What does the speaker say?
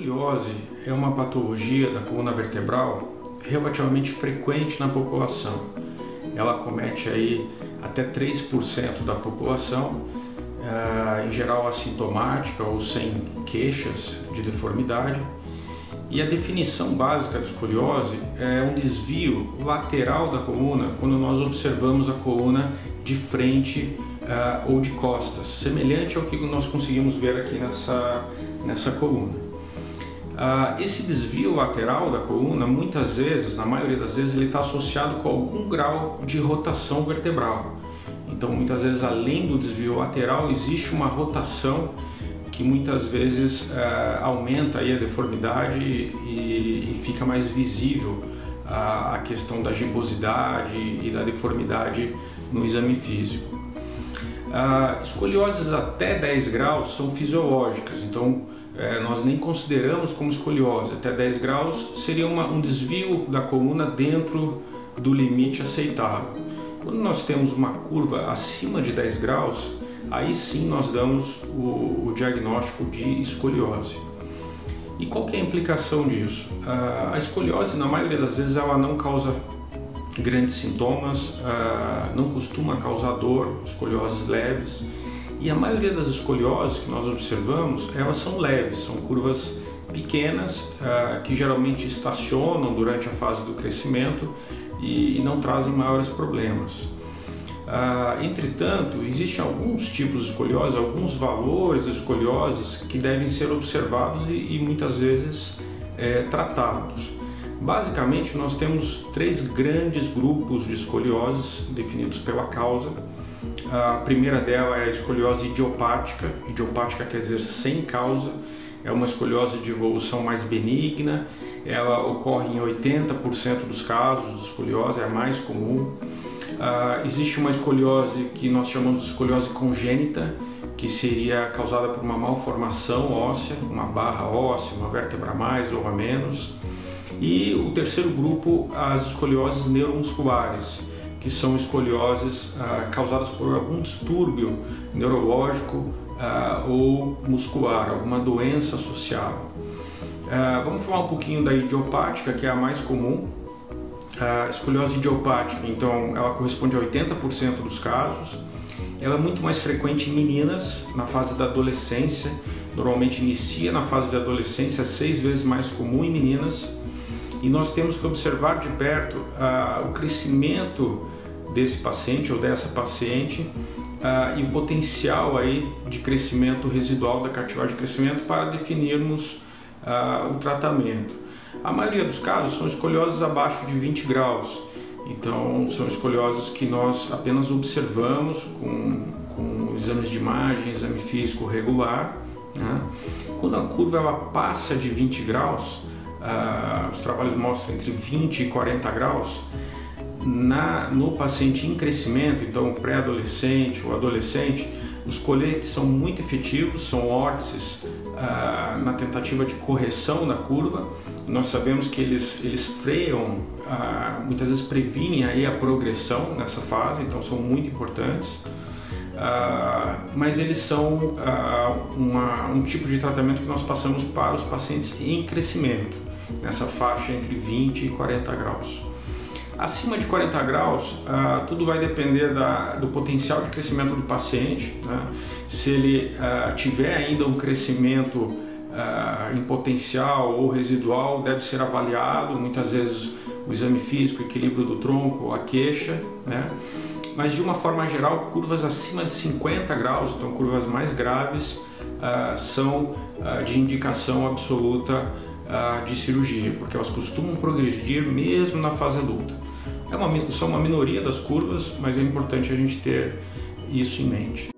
escoliose é uma patologia da coluna vertebral relativamente frequente na população. Ela acomete aí até 3% da população, em geral assintomática ou sem queixas de deformidade. E a definição básica da escoliose é um desvio lateral da coluna quando nós observamos a coluna de frente ou de costas, semelhante ao que nós conseguimos ver aqui nessa coluna. Esse desvio lateral da coluna, muitas vezes, na maioria das vezes, ele está associado com algum grau de rotação vertebral. Então, muitas vezes, além do desvio lateral, existe uma rotação que muitas vezes aumenta aí a deformidade e fica mais visível a questão da gibosidade e da deformidade no exame físico. Escolioses até 10 graus são fisiológicas, então nós nem consideramos como escoliose. Até 10 graus seria um desvio da coluna dentro do limite aceitável. Quando nós temos uma curva acima de 10 graus, aí sim nós damos o diagnóstico de escoliose. E qual que é a implicação disso? A escoliose, na maioria das vezes, ela não causa grandes sintomas, não costuma causar dor, escolioses leves. E a maioria das escolioses que nós observamos, elas são leves, são curvas pequenas, que geralmente estacionam durante a fase do crescimento e não trazem maiores problemas. Entretanto, existem alguns tipos de escoliose, alguns valores de escolioses que devem ser observados e muitas vezes tratados. Basicamente, nós temos 3 grandes grupos de escolioses definidos pela causa. A primeira dela é a escoliose idiopática. Idiopática quer dizer sem causa. É uma escoliose de evolução mais benigna. Ela ocorre em 80% dos casos de escoliose, é a mais comum. Existe uma escoliose que nós chamamos de escoliose congênita, que seria causada por uma malformação óssea, uma barra óssea, uma vértebra a mais ou a menos. E o terceiro grupo, as escolioses neuromusculares, que são escolioses causadas por algum distúrbio neurológico ou muscular, alguma doença associada. Vamos falar um pouquinho da idiopática, que é a mais comum. A escoliose idiopática, então, ela corresponde a 80% dos casos. Ela é muito mais frequente em meninas na fase da adolescência. Normalmente inicia na fase de adolescência, 6 vezes mais comum em meninas. E nós temos que observar de perto o crescimento desse paciente ou dessa paciente e o potencial aí de crescimento residual da cartilagem de crescimento para definirmos o tratamento. A maioria dos casos são escolioses abaixo de 20 graus, então são escolioses que nós apenas observamos com exames de imagem, exame físico regular, né? Quando a curva ela passa de 20 graus, os trabalhos mostram entre 20 e 40 graus, no paciente em crescimento, então pré-adolescente ou adolescente, os coletes são muito efetivos, são órtices na tentativa de correção da curva. Nós sabemos que eles freiam, muitas vezes previnem aí a progressão nessa fase, então são muito importantes. Mas eles são um tipo de tratamento que nós passamos para os pacientes em crescimento, nessa faixa entre 20 e 40 graus. Acima de 40 graus, tudo vai depender do potencial de crescimento do paciente, né? Se ele tiver ainda um crescimento em potencial ou residual, deve ser avaliado, muitas vezes o exame físico, o equilíbrio do tronco, a queixa, né? Mas de uma forma geral, curvas acima de 50 graus, então curvas mais graves, são de indicação absoluta de cirurgia, porque elas costumam progredir mesmo na fase adulta. São uma minoria das curvas, mas é importante a gente ter isso em mente.